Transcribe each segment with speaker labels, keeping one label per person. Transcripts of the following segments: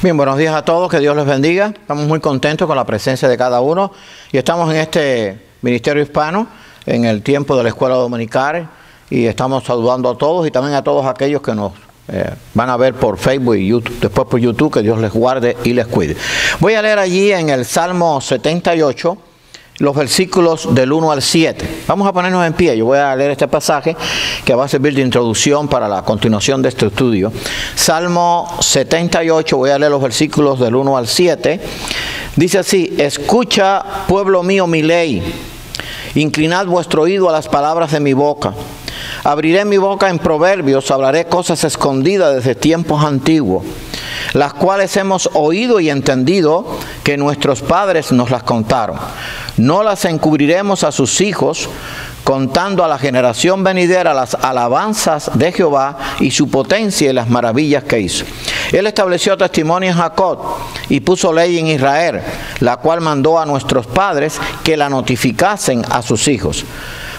Speaker 1: Bien, buenos días a todos, que Dios les bendiga. Estamos muy contentos con la presencia de cada uno y estamos en este ministerio hispano en el tiempo de la escuela dominical y estamos saludando a todos y también a todos aquellos que nos van a ver por Facebook y YouTube, después por YouTube. Que Dios les guarde y les cuide. Voy a leer allí en el Salmo 78 los versículos del 1 al 7. Vamos a ponernos en pie. Yo voy a leer este pasaje que va a servir de introducción para la continuación de este estudio. Salmo 78, voy a leer los versículos del 1 al 7. Dice así: escucha, pueblo mío, mi ley. Inclinad vuestro oído a las palabras de mi boca. Abriré mi boca en proverbios, hablaré cosas escondidas desde tiempos antiguos, las cuales hemos oído y entendido, que nuestros padres nos las contaron. No las encubriremos a sus hijos, contando a la generación venidera las alabanzas de Jehová y su potencia y las maravillas que hizo. Él estableció testimonio en Jacob y puso ley en Israel, la cual mandó a nuestros padres que la notificasen a sus hijos,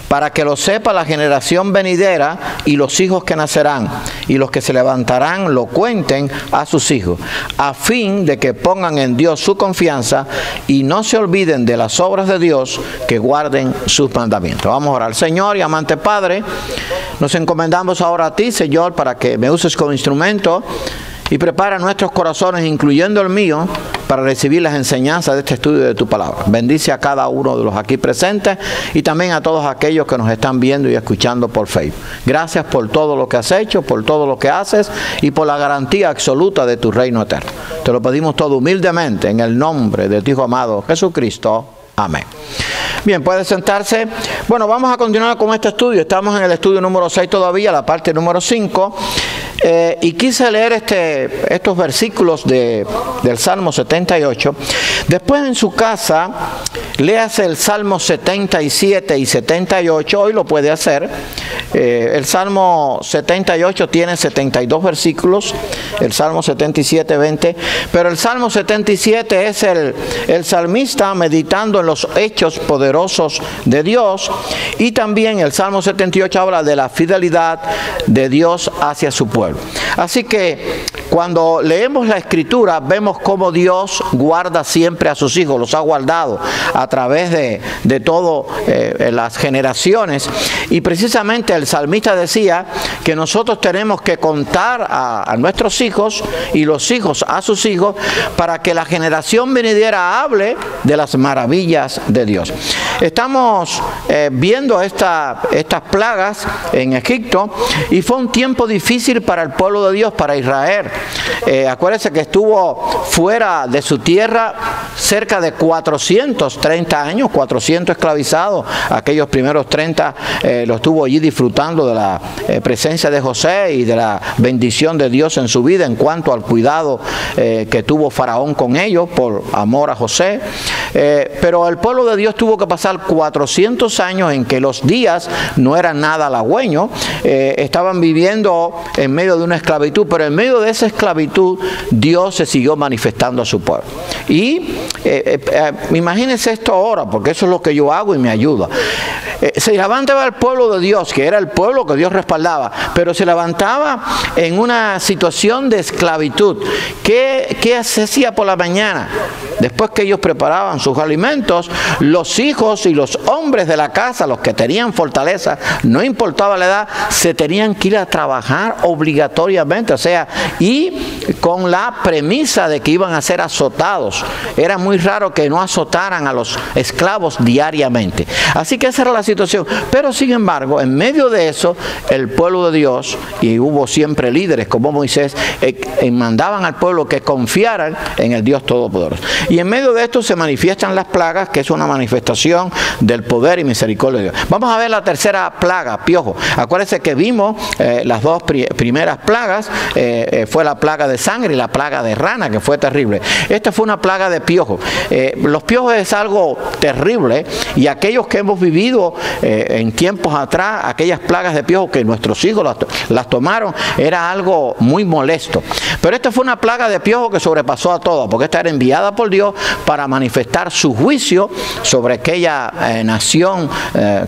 Speaker 1: para que lo sepa la generación venidera y los hijos que nacerán, y los que se levantarán lo cuenten a sus hijos, a fin de que pongan en Dios su confianza y no se olviden de las obras de Dios, que guarden sus mandamientos. Vamos a orar. Señor y amante Padre, nos encomendamos ahora a ti, Señor, para que me uses como instrumento y prepara nuestros corazones, incluyendo el mío, para recibir las enseñanzas de este estudio de tu palabra. Bendice a cada uno de los aquí presentes y también a todos aquellos que nos están viendo y escuchando por Facebook. Gracias por todo lo que has hecho, por todo lo que haces y por la garantía absoluta de tu reino eterno. Te lo pedimos todo humildemente en el nombre de tu Hijo amado Jesucristo. Amén. Bien, puede sentarse. Bueno, vamos a continuar con este estudio. Estamos en el estudio número 6 todavía, la parte número 5. Y quise leer estos versículos del Salmo 78. Después en su casa, léase el Salmo 77 y 78. Hoy lo puede hacer. El Salmo 78 tiene 72 versículos. El Salmo 77, 20. Pero el Salmo 77 es el salmista meditando en los hechos poderosos de Dios. Y también el Salmo 78 habla de la fidelidad de Dios hacia su pueblo. Así que cuando leemos la Escritura, vemos cómo Dios guarda siempre a sus hijos, los ha guardado a través de todas las generaciones. Y precisamente el salmista decía que nosotros tenemos que contar a nuestros hijos y los hijos a sus hijos, para que la generación venidera hable de las maravillas de Dios. Estamos viendo estas plagas en Egipto, y fue un tiempo difícil para el pueblo de Dios, para Israel. Acuérdense que estuvo fuera de su tierra cerca de 430 años, 400 esclavizados. Aquellos primeros 30 lo estuvo allí disfrutando de la presencia de José y de la bendición de Dios en su vida, en cuanto al cuidado que tuvo Faraón con ellos por amor a José. Pero el pueblo de Dios tuvo que pasar 400 años en que los días no eran nada halagüeños. Estaban viviendo en medio de una esclavitud, pero en medio de esa esclavitud Dios se siguió manifestando a su pueblo. Y imagínense esto ahora, porque eso es lo que yo hago y me ayuda. Se levantaba el pueblo de Dios, que era el pueblo que Dios respaldaba, pero se levantaba en una situación de esclavitud. ¿Qué se hacía por la mañana? Después que ellos preparaban sus alimentos, los hijos y los hombres de la casa, los que tenían fortaleza, no importaba la edad, se tenían que ir a trabajar obligatoriamente, o sea, y con la premisa de que iban a ser azotados. Era muy raro que no azotaran a los esclavos diariamente. Así que esa era la situación. Pero sin embargo, en medio de eso, el pueblo de Dios, y hubo siempre líderes como Moisés, mandaban al pueblo que confiaran en el Dios Todopoderoso. Y en medio de esto se manifiestan las plagas, que es una manifestación del poder y misericordia de Dios. Vamos a ver la tercera plaga, piojo. Acuérdense que vimos las dos primeras plagas. Fue la plaga de sangre y la plaga de rana, que fue terrible. Esta fue una plaga de piojos. Los piojos es algo terrible, y aquellos que hemos vivido en tiempos atrás, aquellas plagas de piojos que nuestros hijos las tomaron, era algo muy molesto. Pero esta fue una plaga de piojos que sobrepasó a todas, porque esta era enviada por Dios para manifestar su juicio sobre aquella nación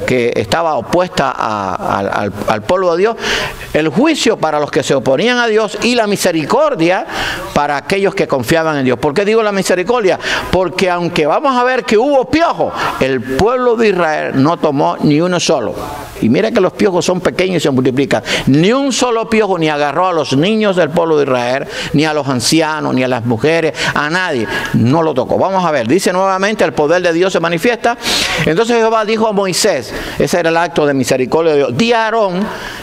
Speaker 1: que estaba opuesta al pueblo de Dios, el juicio para los que se oponían a Dios y la misericordia misericordia para aquellos que confiaban en Dios. ¿Por qué digo la misericordia? Porque aunque vamos a ver que hubo piojos, el pueblo de Israel no tomó ni uno solo. Y mira que los piojos son pequeños y se multiplican. Ni un solo piojo ni agarró a los niños del pueblo de Israel, ni a los ancianos, ni a las mujeres, a nadie. No lo tocó. Vamos a ver, dice nuevamente, el poder de Dios se manifiesta. Entonces Jehová dijo a Moisés, ese era el acto de misericordia de Dios: di a Aarón,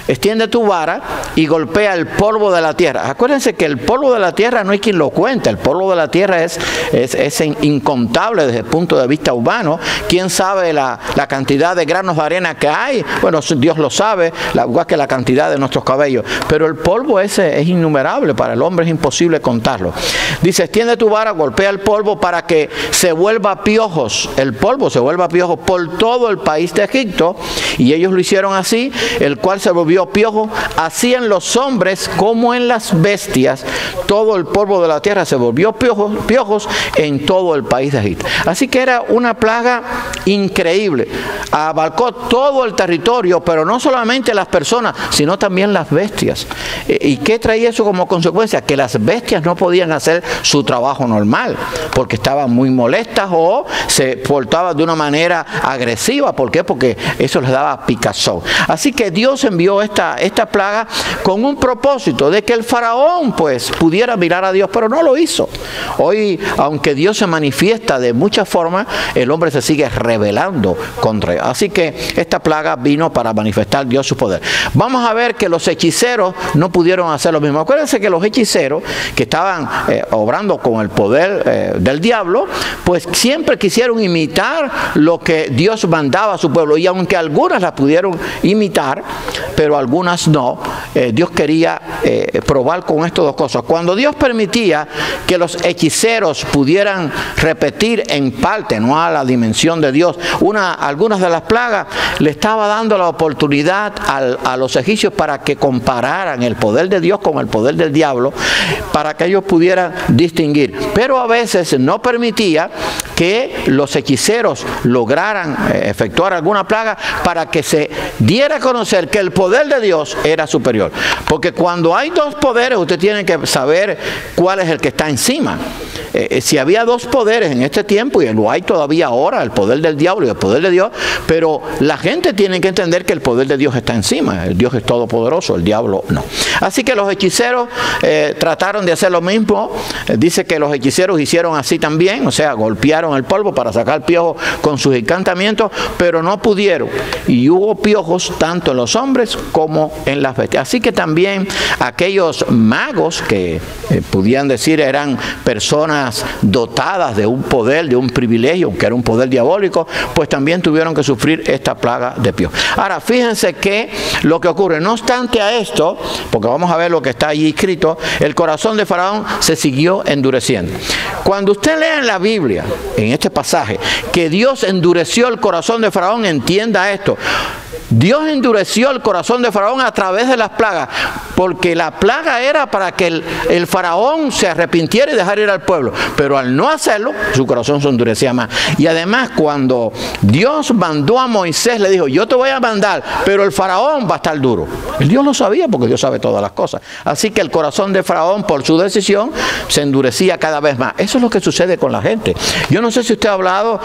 Speaker 1: extiende tu vara y golpea el polvo de la tierra. Acuérdense que el polvo de la tierra no hay quien lo cuente. El polvo de la tierra es incontable desde el punto de vista humano. ¿Quién sabe la cantidad de granos de arena que hay? Bueno, Dios lo sabe, igual que la cantidad de nuestros cabellos. Pero el polvo ese es innumerable, para el hombre es imposible contarlo. Dice: extiende tu vara, golpea el polvo para que se vuelva piojos. El polvo se vuelva piojos por todo el país de Egipto. Y ellos lo hicieron así, el cual se volvió piojo, así en los hombres como en las bestias. Todo el polvo de la tierra se volvió piojos en todo el país de Egipto. Así que era una plaga increíble. Abarcó todo el territorio, pero no solamente las personas, sino también las bestias. ¿Y qué traía eso como consecuencia? Que las bestias no podían hacer su trabajo normal, porque estaban muy molestas o se portaban de una manera agresiva. ¿Por qué? Porque eso les daba picazón. Así que Dios envió esta plaga con un propósito de que el faraón pues pudiera mirar a Dios, pero no lo hizo. Hoy, aunque Dios se manifiesta de muchas formas, el hombre se sigue rebelando contra él. Así que esta plaga vino para manifestar Dios su poder. Vamos a ver que los hechiceros no pudieron hacer lo mismo. Acuérdense que los hechiceros que estaban obrando con el poder del diablo, pues siempre quisieron imitar lo que Dios mandaba a su pueblo. Y aunque algunas las pudieron imitar, pero algunas no, Dios quería probar con estas dos cosas. Cuando Dios permitía que los hechiceros pudieran repetir en parte, no a la dimensión de Dios, algunas de las plagas, le estaba dando la oportunidad a los egipcios para que compararan el poder de Dios con el poder del diablo, para que ellos pudieran distinguir. Pero a veces no permitía que los hechiceros lograran efectuar alguna plaga para que se diera a conocer que el poder de Dios era superior. Porque cuando hay dos poderes, usted tiene que saber cuál es el que está encima. Si había dos poderes en este tiempo, y lo hay todavía ahora, el poder del diablo y el poder de Dios, pero la gente tiene que entender que el poder de Dios está encima. El Dios es todopoderoso, el diablo no. Así que los hechiceros trataron de hacer lo mismo. Dice que los hechiceros hicieron así también, o sea, golpearon el polvo para sacar piojos con sus encantamientos, pero no pudieron. Y hubo piojos tanto en los hombres como en las bestias. Así que también aquellos magos que podían decir eran personas dotadas de un poder, de un privilegio, que era un poder diabólico, pues también tuvieron que sufrir esta plaga de piojos. Ahora, fíjense que lo que ocurre, no obstante a esto, porque vamos a ver lo que está allí escrito, el corazón de Faraón se siguió endureciendo. Cuando usted lea en la Biblia, en este pasaje, que Dios endureció el corazón de Faraón, entienda esto. Dios endureció el corazón de Faraón a través de las plagas, porque la plaga era para que el faraón se arrepintiera y dejara ir al pueblo, pero al no hacerlo, su corazón se endurecía más. Y además, cuando Dios mandó a Moisés, le dijo: yo te voy a mandar, pero el faraón va a estar duro. El Dios lo sabía, porque Dios sabe todas las cosas. Así que el corazón de Faraón, por su decisión, se endurecía cada vez más. Eso es lo que sucede con la gente. Yo no sé si usted ha hablado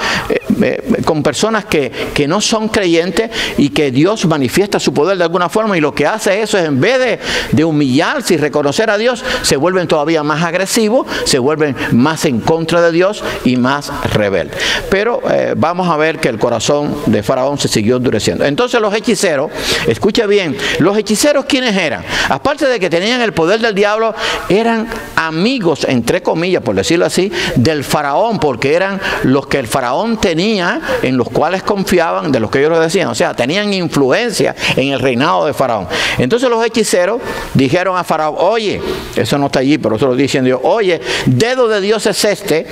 Speaker 1: con personas que no son creyentes y que Dios manifiesta su poder de alguna forma, y lo que hace eso es, en vez de humillarse y reconocer a Dios, se vuelven todavía más agresivos, se vuelven más en contra de Dios y más rebeldes. Pero vamos a ver que el corazón de Faraón se siguió endureciendo. Entonces los hechiceros, escuche bien, los hechiceros, ¿quiénes eran? Aparte de que tenían el poder del diablo, eran amigos, entre comillas, por decirlo así, del faraón, porque eran los que el faraón tenía, en los cuales confiaban, de los que ellos lo decían. O sea, tenían influencia en el reinado de Faraón. Entonces los hechiceros dijeron a Faraón: oye, eso no está allí, pero eso lo dicen Dios: oye, dedo de Dios es este,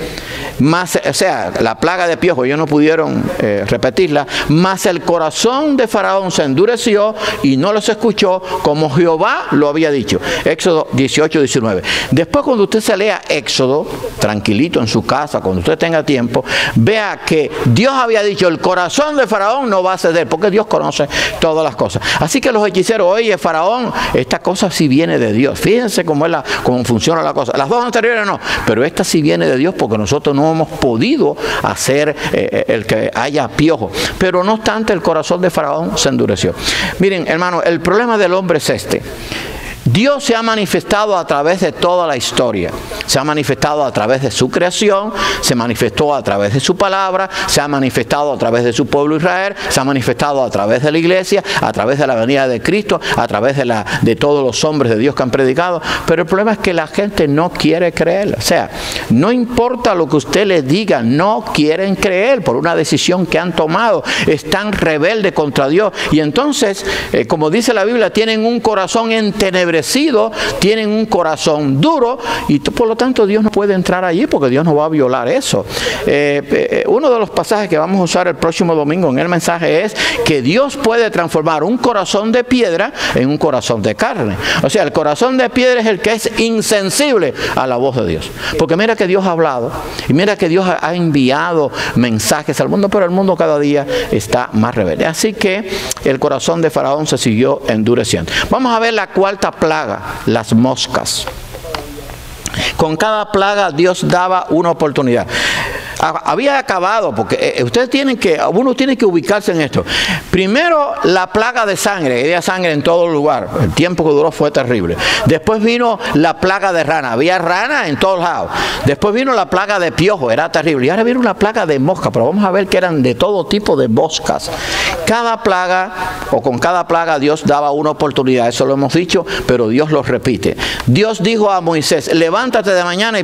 Speaker 1: más, o sea, la plaga de piojos, ellos no pudieron repetirla, más el corazón de Faraón se endureció y no los escuchó como Jehová lo había dicho. Éxodo 18-19. Después, cuando usted se lea Éxodo, tranquilito en su casa, cuando usted tenga tiempo, vea que Dios había dicho, el corazón de Faraón no va a ceder, porque Dios conoce todas las cosas. Así que los hechiceros, oye, Faraón, esta cosa sí viene de Dios. Fíjense cómo funciona la cosa. Las dos anteriores no, pero esta sí viene de Dios, porque nosotros no hemos podido hacer el que haya piojo. Pero no obstante, el corazón de Faraón se endureció. Miren, hermano, el problema del hombre es este. Dios se ha manifestado a través de toda la historia. Se ha manifestado a través de su creación, se manifestó a través de su palabra, se ha manifestado a través de su pueblo Israel, se ha manifestado a través de la iglesia, a través de la venida de Cristo, a través de todos los hombres de Dios que han predicado. Pero el problema es que la gente no quiere creer. O sea, no importa lo que usted les diga, no quieren creer por una decisión que han tomado. Están rebeldes contra Dios. Y entonces, como dice la Biblia, tienen un corazón entenebrecido, tienen un corazón duro, y por lo tanto Dios no puede entrar allí, porque Dios no va a violar eso. Uno de los pasajes que vamos a usar el próximo domingo en el mensaje es que Dios puede transformar un corazón de piedra en un corazón de carne. O sea, el corazón de piedra es el que es insensible a la voz de Dios, porque mira que Dios ha hablado, y mira que Dios ha enviado mensajes al mundo, pero el mundo cada día está más rebelde. Así que el corazón de Faraón se siguió endureciendo. Vamos a ver la cuarta plaga, las moscas. Con cada plaga Dios daba una oportunidad. Había acabado, porque uno tiene que ubicarse en esto. Primero, la plaga de sangre. Había sangre en todo lugar. El tiempo que duró fue terrible. Después vino la plaga de rana. Había rana en todos lados. Después vino la plaga de piojo. Era terrible. Y ahora vino una plaga de mosca. Pero vamos a ver que eran de todo tipo de moscas. Cada plaga, o con cada plaga, Dios daba una oportunidad. Eso lo hemos dicho, pero Dios lo repite. Dios dijo a Moisés, levántate de mañana y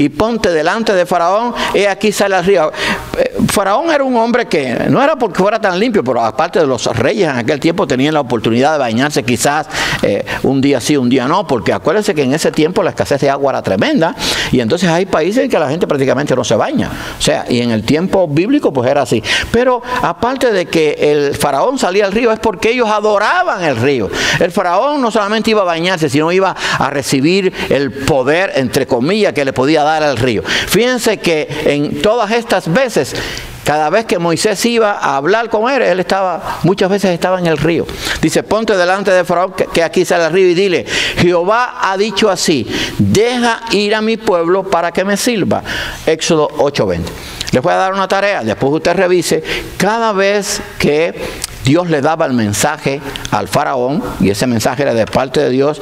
Speaker 1: ponte delante de Faraón. He aquí sale al río. Faraón era un hombre que no era porque fuera tan limpio, pero aparte de los reyes en aquel tiempo tenían la oportunidad de bañarse quizás un día sí, un día no, porque acuérdense que en ese tiempo la escasez de agua era tremenda, y entonces hay países en que la gente prácticamente no se baña. O sea, y en el tiempo bíblico pues era así. Pero aparte de que el faraón salía al río, es porque ellos adoraban el río. El faraón no solamente iba a bañarse, sino iba a recibir el poder, entre comillas, que le podía dar al río. Fíjense que en todas estas veces, cada vez que Moisés iba a hablar con él, muchas veces estaba en el río. Dice, ponte delante de Faraón, que aquí sale el río, y dile, Jehová ha dicho así, deja ir a mi pueblo para que me sirva. Éxodo 8:20. Les voy a dar una tarea, después usted revise, cada vez que Dios le daba el mensaje al faraón, y ese mensaje era de parte de Dios,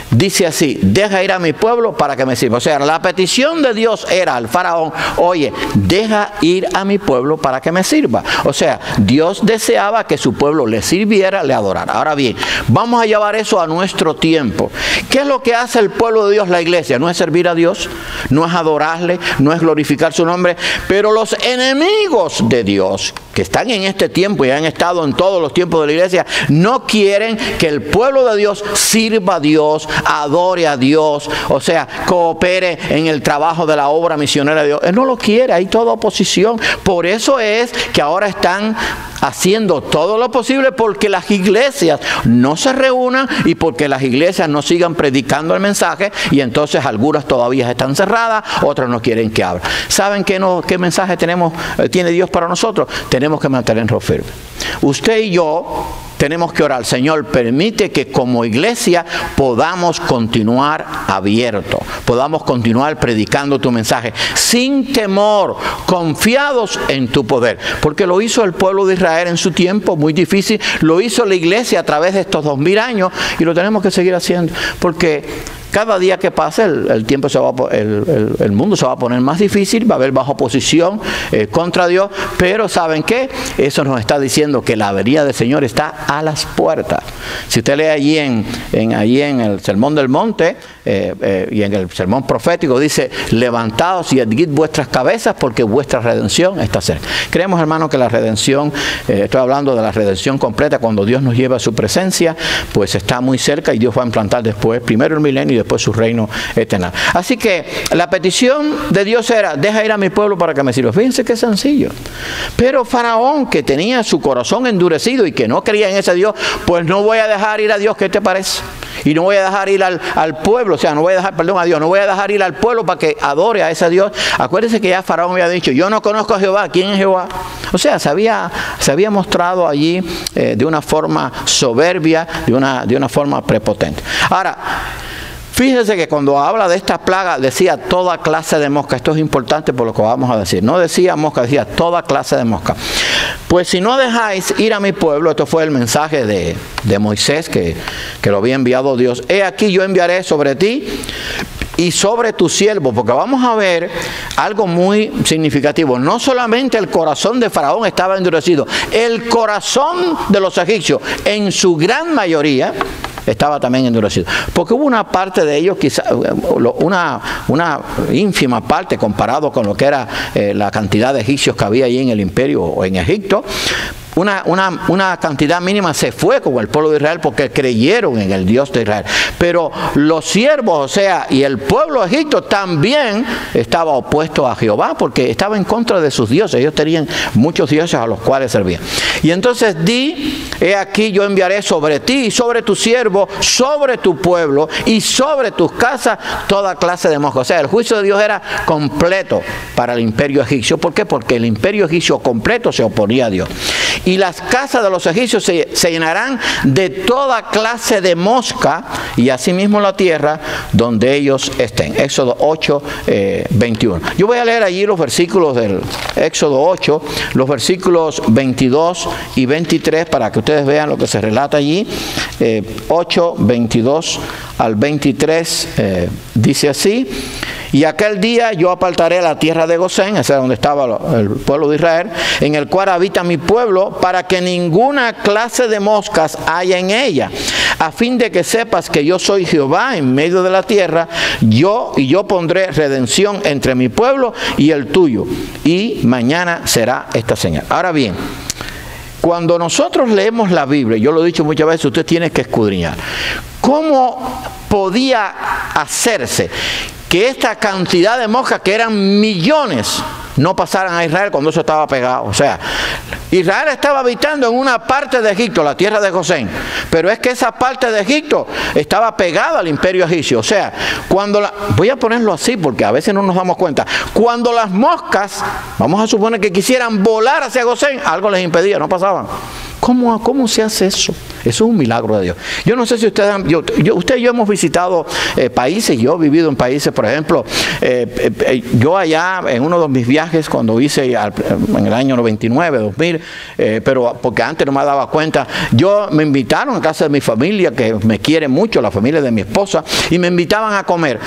Speaker 1: dice así, deja ir a mi pueblo para que me sirva. O sea, la petición de Dios era al faraón, oye, deja ir a mi pueblo para que me sirva. O sea, Dios deseaba que su pueblo le sirviera, le adorara. Ahora bien, vamos a llevar eso a nuestro tiempo. ¿Qué es lo que hace el pueblo de Dios, la iglesia? No es servir a Dios, no es adorarle, no es glorificar su nombre, pero los enemigos de Dios, que están en este tiempo y han estado en todos los tiempos de la iglesia, no quieren que el pueblo de Dios sirva a Dios, adore a Dios, o sea, coopere en el trabajo de la obra misionera de Dios. Él no lo quiere, hay toda oposición. Por eso es que ahora están haciendo todo lo posible porque las iglesias no se reúnan y porque las iglesias no sigan predicando el mensaje, y entonces algunas todavía están cerradas, otras no quieren que abra. ¿Saben qué mensaje tiene Dios para nosotros? Tenemos que mantenernos firmes. Usted y yo tenemos que orar, Señor, permite que como iglesia podamos continuar abiertos, podamos continuar predicando tu mensaje sin temor, confiados en tu poder, porque lo hizo el pueblo de Israel en su tiempo muy difícil, lo hizo la iglesia a través de estos 2000 años, y lo tenemos que seguir haciendo, porque cada día que pase el mundo se va a poner más difícil, va a haber baja oposición contra Dios, pero ¿saben qué? Eso nos está diciendo que la venida del Señor está a las puertas. Si usted lee allí en el Sermón del Monte y en el sermón profético, dice, levantaos y erguid vuestras cabezas porque vuestra redención está cerca. Creemos, hermanos, que la redención, estoy hablando de la redención completa, cuando Dios nos lleva a su presencia, pues está muy cerca, y Dios va a implantar después, primero el milenio y después su reino eterno. Así que la petición de Dios era, deja ir a mi pueblo para que me sirva. Fíjense qué sencillo. Pero Faraón, que tenía su corazón endurecido y que no creía en ese Dios, pues no voy a dejar ir a Dios, ¿qué te parece? y no voy a dejar ir al pueblo, o sea, no voy a dejar, perdón, a Dios, no voy a dejar ir al pueblo para que adore a ese Dios. Acuérdense que ya Faraón había dicho, yo no conozco a Jehová. ¿Quién es Jehová? O sea, se había mostrado allí de una forma soberbia, de una forma prepotente. Ahora, fíjense que cuando habla de esta plaga decía toda clase de mosca. Esto es importante por lo que vamos a decir. No decía mosca, decía toda clase de mosca. Pues si no dejáis ir a mi pueblo, esto fue el mensaje de Moisés que lo había enviado Dios. He aquí yo enviaré sobre ti y sobre tu siervo, porque vamos a ver algo muy significativo. No solamente el corazón de Faraón estaba endurecido, el corazón de los egipcios en su gran mayoría estaba también endurecido, porque hubo una parte de ellos, quizá una ínfima parte comparado con lo que era la cantidad de egipcios que había allí en el imperio o en Egipto. Una cantidad mínima se fue con el pueblo de Israel porque creyeron en el Dios de Israel. Pero los siervos, o sea, y el pueblo de Egipto también estaba opuesto a Jehová porque estaba en contra de sus dioses. Ellos tenían muchos dioses a los cuales servían. Y entonces he aquí yo enviaré sobre ti y sobre tu siervo, sobre tu pueblo y sobre tus casas toda clase de moscas. O sea, el juicio de Dios era completo para el imperio egipcio. ¿Por qué? Porque el imperio egipcio completo se oponía a Dios. Y las casas de los egipcios se llenarán de toda clase de mosca, y asimismo la tierra donde ellos estén. Éxodo 8, 21. Yo voy a leer allí los versículos del Éxodo 8, los versículos 22 y 23 para que ustedes vean lo que se relata allí. 8, 22 al 23 dice así: y aquel día yo apartaré la tierra de Gosén, esa es donde estaba el pueblo de Israel, en el cual habita mi pueblo, para que ninguna clase de moscas haya en ella, a fin de que sepas que yo soy Jehová en medio de la tierra, yo pondré redención entre mi pueblo y el tuyo, y mañana será esta señal. Ahora bien, cuando nosotros leemos la Biblia, yo lo he dicho muchas veces, usted tiene que escudriñar. ¿Cómo podía hacerse que esta cantidad de moscas, que eran millones, no pasaran a Israel cuando eso estaba pegado? O sea, Israel estaba habitando en una parte de Egipto, la tierra de Gosén, pero es que esa parte de Egipto estaba pegada al imperio egipcio. O sea, voy a ponerlo así porque a veces no nos damos cuenta, cuando las moscas, vamos a suponer que quisieran volar hacia Gosén, algo les impedía, no pasaban. ¿Cómo se hace eso? Eso es un milagro de Dios. Yo no sé si ustedes usted y yo hemos visitado países. Yo he vivido en países, por ejemplo, yo allá en uno de mis viajes cuando hice en el año 99, 2000, pero porque antes no me daba cuenta, me invitaron a casa de mi familia, que me quiere mucho, la familia de mi esposa, y me invitaban a comer.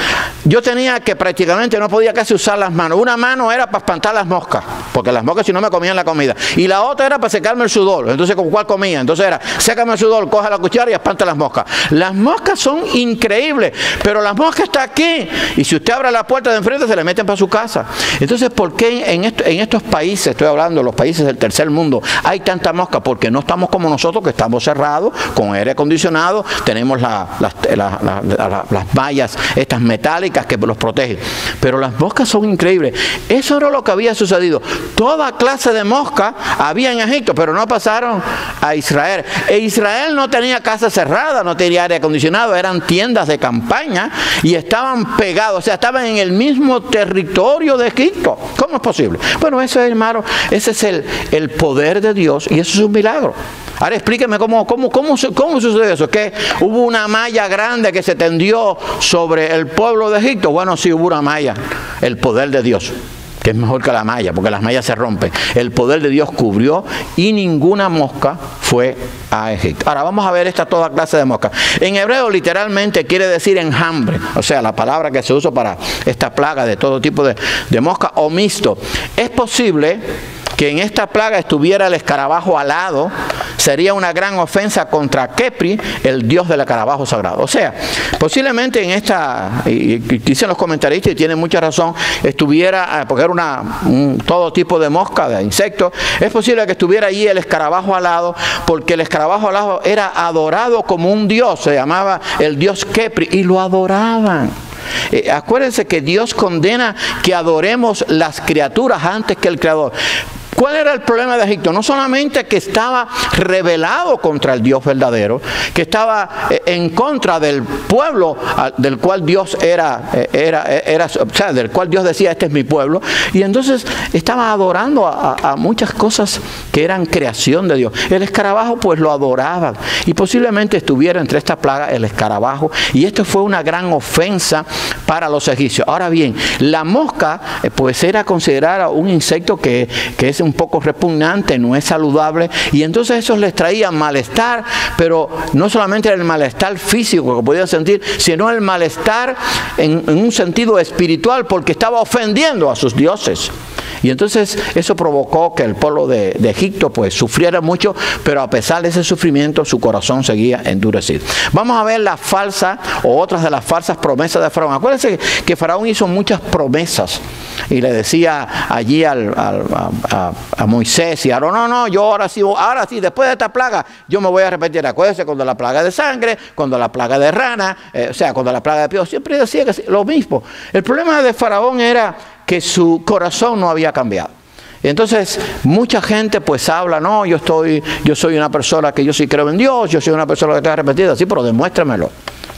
Speaker 1: Yo tenía que prácticamente no podía casi usar las manos. Una mano era para espantar las moscas, porque las moscas si no me comían la comida, y la otra era para secarme el sudor. Entonces, ¿con cuál comía? Entonces era, sécame el sudor, coja la cuchara y espanta las moscas. Las moscas son increíbles, pero las moscas están aquí, y si usted abre la puerta de enfrente se le meten para su casa. Entonces, ¿por qué en estos países, estoy hablando de los países del tercer mundo, hay tanta mosca? Porque no estamos como nosotros, que estamos cerrados, con aire acondicionado, tenemos las mallas estas metálicas que los protegen, pero las moscas son increíbles. Eso era lo que había sucedido. Toda clase de mosca había en Egipto, pero no pasaron a Israel. E Israel no tenía casa cerrada, no tenía aire acondicionado, eran tiendas de campaña y estaban pegados, o sea, estaban en el mismo territorio de Egipto. ¿Cómo es posible? Bueno, eso, hermano, ese es el poder de Dios, y eso es un milagro. Ahora explíqueme cómo sucedió eso. ¿Que hubo una malla grande que se tendió sobre el pueblo de Egipto? Bueno, sí, hubo una malla, el poder de Dios, que es mejor que la malla, porque las mallas se rompen. El poder de Dios cubrió y ninguna mosca fue a Egipto. Ahora vamos a ver toda clase de mosca. En hebreo literalmente quiere decir enjambre, o sea, la palabra que se usa para esta plaga de todo tipo de mosca, o mixto. Es posible que en esta plaga estuviera el escarabajo alado. Sería una gran ofensa contra Kepri, el dios del escarabajo sagrado. O sea, posiblemente en esta, y dicen los comentaristas, y tienen mucha razón, estuviera, porque era todo tipo de mosca, de insectos, es posible que estuviera allí el escarabajo alado, porque el escarabajo alado era adorado como un dios, se llamaba el dios Kepri, y lo adoraban. Acuérdense que Dios condena que adoremos las criaturas antes que el Creador. ¿Cuál era el problema de Egipto? No solamente que estaba rebelado contra el Dios verdadero, que estaba en contra del pueblo del cual Dios o sea, del cual Dios decía, este es mi pueblo, y entonces estaba adorando a muchas cosas que eran creación de Dios. El escarabajo pues lo adoraban, y posiblemente estuviera entre esta plaga el escarabajo, y esto fue una gran ofensa para los egipcios. Ahora bien, la mosca pues era considerada un insecto que es un poco repugnante, no es saludable, y entonces eso les traía malestar, pero no solamente era el malestar físico que podían sentir, sino el malestar en un sentido espiritual, porque estaba ofendiendo a sus dioses. Y entonces eso provocó que el pueblo de Egipto pues sufriera mucho, pero a pesar de ese sufrimiento su corazón seguía endurecido. Vamos a ver la falsa o otras de las falsas promesas de Faraón. Acuérdense que Faraón hizo muchas promesas y le decía allí a Moisés y a Aarón, no, yo ahora sí, después de esta plaga yo me voy a repetir. Acuérdense cuando la plaga de sangre, cuando la plaga de rana, o sea, cuando la plaga de piojos, siempre decía que lo mismo. El problema de Faraón era que su corazón no había cambiado. Entonces mucha gente pues habla, no, yo soy una persona que yo sí creo en Dios, yo soy una persona que está arrepentida, sí, pero demuéstramelo.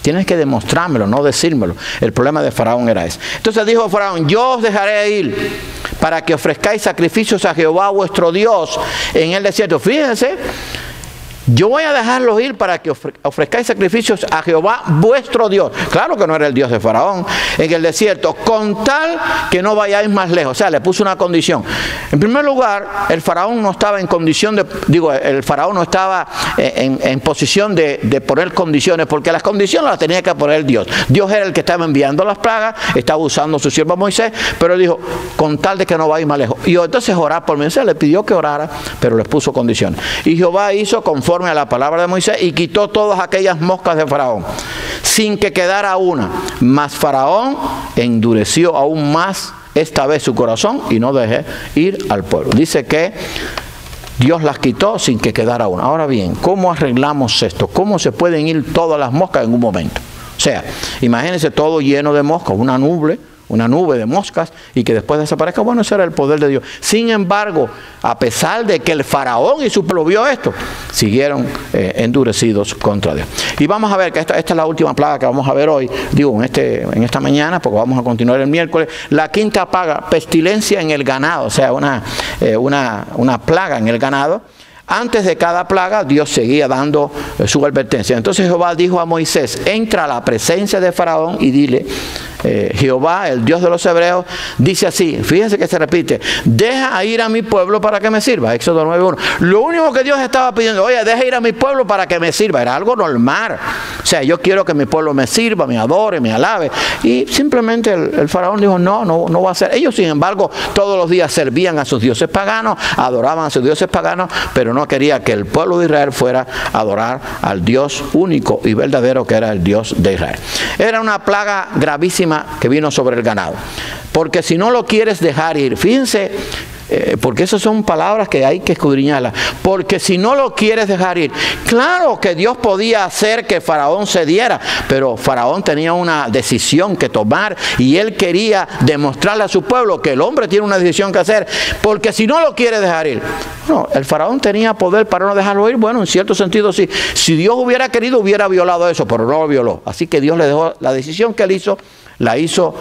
Speaker 1: Tienes que demostrármelo, no decírmelo. El problema de Faraón era ese. Entonces dijo Faraón, yo os dejaré ir para que ofrezcáis sacrificios a Jehová vuestro Dios en el desierto. Fíjense, yo voy a dejarlos ir para que ofrezcáis sacrificios a Jehová vuestro Dios. Claro que no era el Dios de Faraón. En el desierto, con tal que no vayáis más lejos. O sea, le puso una condición. En primer lugar, el Faraón no estaba en condición el Faraón no estaba en posición de poner condiciones, porque las condiciones las tenía que poner Dios. Dios era el que estaba enviando las plagas, estaba usando a su siervo Moisés, pero él dijo, con tal de que no vayáis más lejos. Y entonces orar por Moisés, le pidió que orara, pero les puso condiciones. Y Jehová hizo conforme a la palabra de Moisés y quitó todas aquellas moscas de Faraón, sin que quedara una. Mas Faraón endureció aún más esta vez su corazón y no dejó ir al pueblo. Dice que Dios las quitó sin que quedara una. Ahora bien, ¿cómo arreglamos esto? ¿Cómo se pueden ir todas las moscas en un momento? O sea, imagínense todo lleno de moscas, una nube de moscas, y que después desaparezca. Bueno, ese era el poder de Dios. Sin embargo, a pesar de que el Faraón y su pueblo vio esto, siguieron endurecidos contra Dios. Y vamos a ver que esta es la última plaga que vamos a ver hoy, en esta mañana, porque vamos a continuar el miércoles. La quinta plaga, pestilencia en el ganado, o sea, una plaga en el ganado. Antes de cada plaga, Dios seguía dando su advertencia. Entonces Jehová dijo a Moisés, entra a la presencia de Faraón y dile, Jehová, el Dios de los hebreos, dice así, fíjense que se repite, deja ir a mi pueblo para que me sirva. Éxodo 9:1. Lo único que Dios estaba pidiendo, oye, deja ir a mi pueblo para que me sirva. Era algo normal. O sea, yo quiero que mi pueblo me sirva, me adore, me alabe. Y simplemente el Faraón dijo, no va a ser. Ellos, sin embargo, todos los días servían a sus dioses paganos, adoraban a sus dioses paganos, pero no quería que el pueblo de Israel fuera a adorar al Dios único y verdadero que era el Dios de Israel. Era una plaga gravísima que vino sobre el ganado, porque si no lo quieres dejar ir, fíjense, porque esas son palabras que hay que escudriñarlas, porque si no lo quieres dejar ir, claro que Dios podía hacer que Faraón cediera, pero Faraón tenía una decisión que tomar y él quería demostrarle a su pueblo que el hombre tiene una decisión que hacer, porque si no lo quiere dejar ir. No, el Faraón tenía poder para no dejarlo ir. Bueno, en cierto sentido sí. Si Dios hubiera querido, hubiera violado eso, pero no lo violó. Así que Dios le dejó la decisión que él hizo, la hizo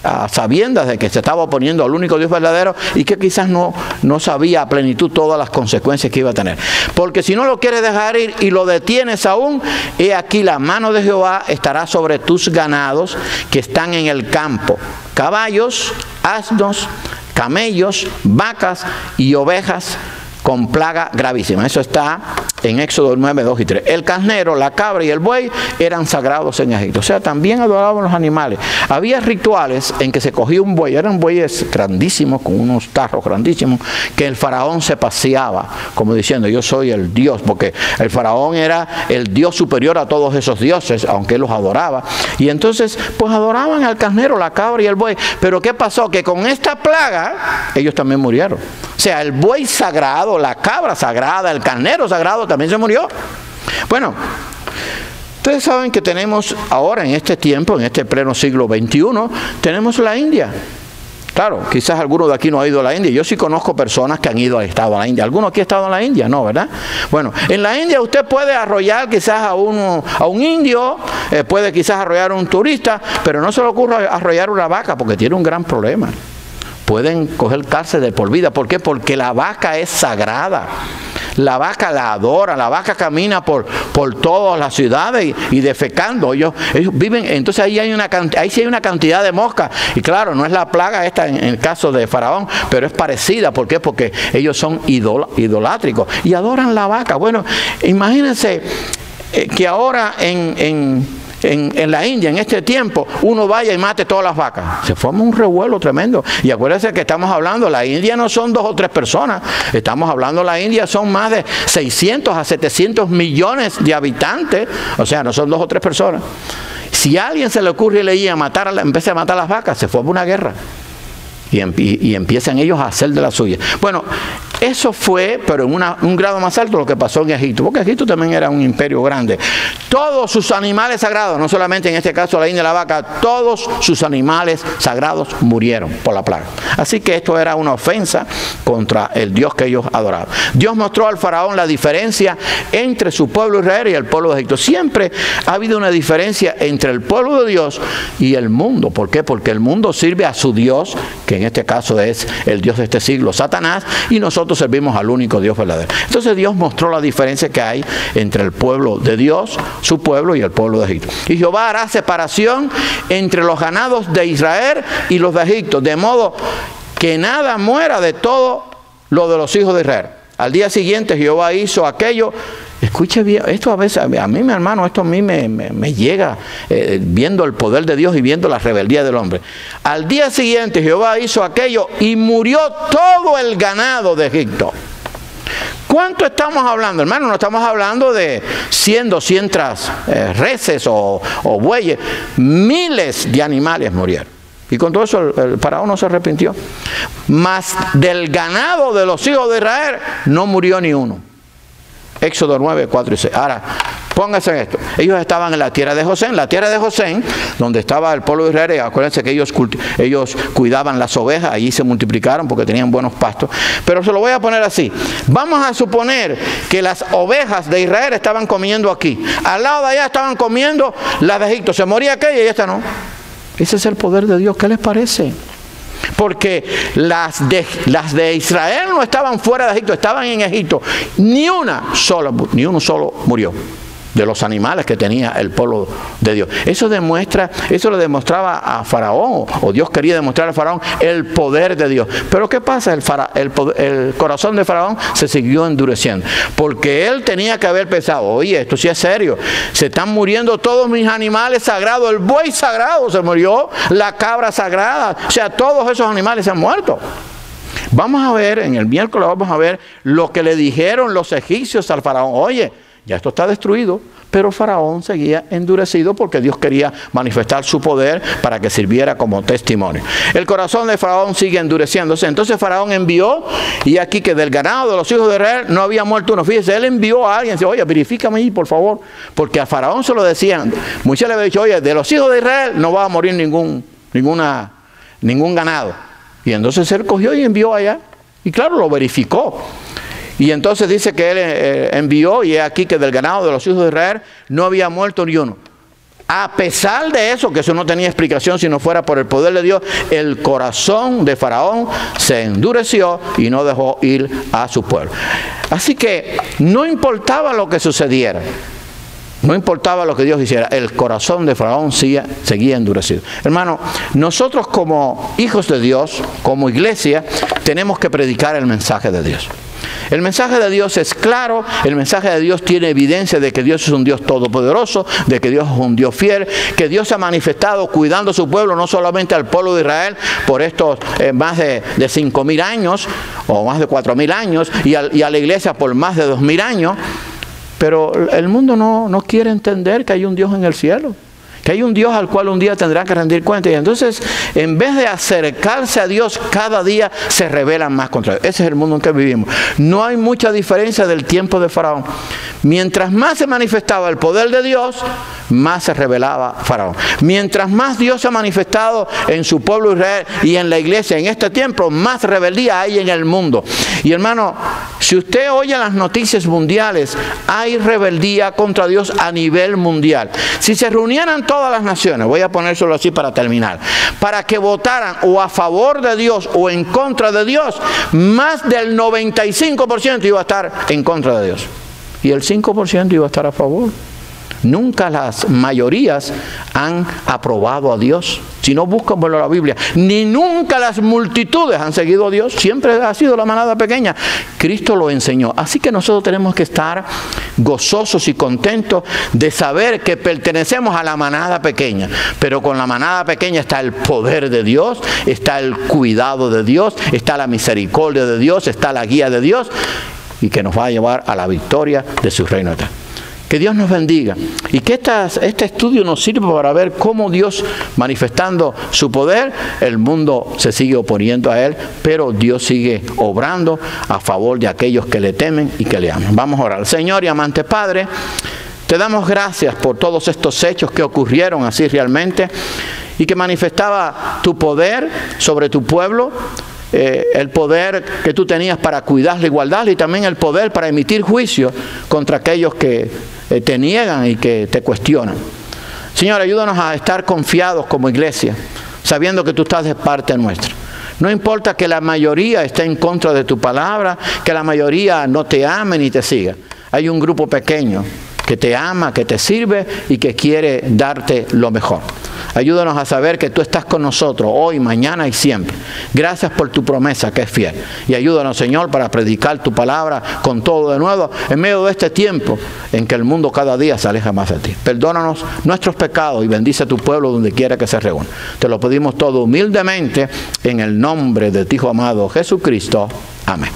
Speaker 1: a sabiendas de que se estaba oponiendo al único Dios verdadero y que quizás no sabía a plenitud todas las consecuencias que iba a tener. Porque si no lo quieres dejar ir y lo detienes aún, he aquí la mano de Jehová estará sobre tus ganados que están en el campo, caballos, asnos, camellos, vacas y ovejas, con plaga gravísima. Eso está en Éxodo 9, 2 y 3. El carnero, la cabra y el buey eran sagrados en Egipto. O sea, también adoraban los animales. Había rituales en que se cogía un buey, eran bueyes grandísimos, con unos tarros grandísimos, que el faraón se paseaba, como diciendo, yo soy el Dios, porque el faraón era el Dios superior a todos esos dioses, aunque él los adoraba. Y entonces, pues adoraban al carnero, la cabra y el buey. Pero ¿qué pasó? Que con esta plaga, ellos también murieron. O sea, el buey sagrado, la cabra sagrada, el carnero sagrado también se murió. Bueno, ustedes saben que tenemos ahora en este tiempo, en este pleno siglo XXI, tenemos la India. Claro, quizás alguno de aquí no ha ido a la India. Yo sí conozco personas que han estado a la India. ¿Alguno aquí ha estado en la India? No, ¿verdad? Bueno, en la India usted puede arrollar quizás a un indio, puede quizás arrollar a un turista, pero no se le ocurre arrollar una vaca porque tiene un gran problema. Pueden coger cárcel de por vida. ¿Por qué? Porque la vaca es sagrada. La vaca la adora, la vaca camina por todas las ciudades y defecando. Ellos viven, entonces ahí sí hay una cantidad de moscas. Y claro, no es la plaga esta en el caso de Faraón, pero es parecida. ¿Por qué? Porque ellos son idolátricos y adoran la vaca. Bueno, imagínense que ahora en la India, en este tiempo, uno vaya y mate todas las vacas. Se forma un revuelo tremendo. Y acuérdense que estamos hablando, la India no son 2 o 3 personas. Estamos hablando, la India son más de 600 a 700 millones de habitantes. O sea, no son 2 o 3 personas. Si a alguien se le ocurre y empieza a matar las vacas, se forma una guerra. Y empiezan ellos a hacer de la suya. Bueno, eso fue, pero en un grado más alto, lo que pasó en Egipto, porque Egipto también era un imperio grande. Todos sus animales sagrados, no solamente en este caso la India y la vaca, todos sus animales sagrados murieron por la plaga. Así que esto era una ofensa contra el Dios que ellos adoraban. Dios mostró al faraón la diferencia entre su pueblo Israel y el pueblo de Egipto. Siempre ha habido una diferencia entre el pueblo de Dios y el mundo. ¿Por qué? Porque el mundo sirve a su Dios, que en este caso es el Dios de este siglo, Satanás, y nosotros servimos al único Dios verdadero. Entonces Dios mostró la diferencia que hay entre el pueblo de Dios, su pueblo, y el pueblo de Egipto. Y Jehová hará separación entre los ganados de Israel y los de Egipto, de modo que nada muera de todo lo de los hijos de Israel. Al día siguiente Jehová hizo aquello. Escuche bien, esto a veces, a mí, mi hermano, esto a mí me llega viendo el poder de Dios y viendo la rebeldía del hombre. Al día siguiente Jehová hizo aquello y murió todo el ganado de Egipto. ¿Cuánto estamos hablando, hermano? No estamos hablando de 100, 200 reses o bueyes. Miles de animales murieron. Y con todo eso el faraón no se arrepintió. Mas del ganado de los hijos de Israel no murió ni uno. Éxodo 9, 4 y 6. Ahora, pónganse en esto. Ellos estaban en la tierra de Gosén. La tierra de Gosén, donde estaba el pueblo de Israel. Acuérdense que ellos cuidaban las ovejas. Allí se multiplicaron porque tenían buenos pastos. Pero se lo voy a poner así. Vamos a suponer que las ovejas de Israel estaban comiendo aquí. Al lado de allá estaban comiendo las de Egipto. Se moría aquella y esta no. Ese es el poder de Dios. ¿Qué les parece? Porque las de Israel no estaban fuera de Egipto, estaban en Egipto. Ni uno solo murió de los animales que tenía el pueblo de Dios. Eso le demostraba a Faraón, o Dios quería demostrar a Faraón el poder de Dios. Pero ¿qué pasa? El corazón de Faraón se siguió endureciendo, porque él tenía que haber pensado, oye, esto sí es serio, se están muriendo todos mis animales sagrados, el buey sagrado se murió, la cabra sagrada, o sea, todos esos animales se han muerto. Vamos a ver, en el miércoles vamos a ver lo que le dijeron los egipcios al faraón. Oye, ya esto está destruido, pero Faraón seguía endurecido porque Dios quería manifestar su poder para que sirviera como testimonio. El corazón de Faraón sigue endureciéndose. Entonces Faraón envió, y aquí que del ganado de los hijos de Israel no había muerto uno. Fíjese, él envió a alguien, dice, oye, verifícame ahí, por favor, porque a Faraón se lo decían. Moisés le había dicho, oye, de los hijos de Israel no va a morir ningún ganado. Y entonces él cogió y envió allá, y claro, lo verificó. Y entonces dice que él envió, y es aquí que del ganado de los hijos de Israel no había muerto ni uno. A pesar de eso, que eso no tenía explicación si no fuera por el poder de Dios, el corazón de Faraón se endureció y no dejó ir a su pueblo. Así que no importaba lo que sucediera, no importaba lo que Dios hiciera, el corazón de Faraón seguía endurecido. Hermano, nosotros como hijos de Dios, como iglesia, tenemos que predicar el mensaje de Dios. El mensaje de Dios es claro, el mensaje de Dios tiene evidencia de que Dios es un Dios todopoderoso, de que Dios es un Dios fiel, que Dios se ha manifestado cuidando a su pueblo, no solamente al pueblo de Israel, por estos más de 5.000 años, o más de 4.000 años, y a la iglesia por más de 2.000 años, pero el mundo no quiere entender que hay un Dios en el cielo, que hay un Dios al cual un día tendrá que rendir cuenta. Y entonces, en vez de acercarse a Dios, cada día se rebelan más contra Dios. Ese es el mundo en que vivimos. No hay mucha diferencia del tiempo de Faraón. Mientras más se manifestaba el poder de Dios, más se rebelaba Faraón. Mientras más Dios se ha manifestado en su pueblo Israel y en la iglesia en este tiempo, más rebeldía hay en el mundo. Y hermano, si usted oye las noticias mundiales, hay rebeldía contra Dios a nivel mundial. Si se reunieran todas las naciones, voy a ponérselo así para terminar, para que votaran o a favor de Dios o en contra de Dios, más del 95% iba a estar en contra de Dios. Y el 5% iba a estar a favor. Nunca las mayorías han aprobado a Dios. Si no buscan por la Biblia, ni nunca las multitudes han seguido a Dios. Siempre ha sido la manada pequeña. Cristo lo enseñó. Así que nosotros tenemos que estar gozosos y contentos de saber que pertenecemos a la manada pequeña. Pero con la manada pequeña está el poder de Dios, está el cuidado de Dios, está la misericordia de Dios, está la guía de Dios, y que nos va a llevar a la victoria de su reino eterno. Que Dios nos bendiga y que este estudio nos sirva para ver cómo Dios, manifestando su poder, el mundo se sigue oponiendo a Él, pero Dios sigue obrando a favor de aquellos que le temen y que le aman. Vamos a orar. Señor y amante Padre, te damos gracias por todos estos hechos que ocurrieron así realmente y que manifestaba tu poder sobre tu pueblo. El poder que tú tenías para cuidarlo y guardarlo, y también el poder para emitir juicio contra aquellos que te niegan y que te cuestionan. Señor, ayúdanos a estar confiados como iglesia, sabiendo que tú estás de parte nuestra. No importa que la mayoría esté en contra de tu palabra, que la mayoría no te ame ni te siga. Hay un grupo pequeño que te ama, que te sirve y que quiere darte lo mejor. Ayúdanos a saber que tú estás con nosotros hoy, mañana y siempre. Gracias por tu promesa que es fiel. Y ayúdanos, Señor, para predicar tu palabra con todo de nuevo en medio de este tiempo en que el mundo cada día se aleja más de ti. Perdónanos nuestros pecados y bendice a tu pueblo donde quiera que se reúna. Te lo pedimos todo humildemente en el nombre de tu Hijo amado Jesucristo. Amén.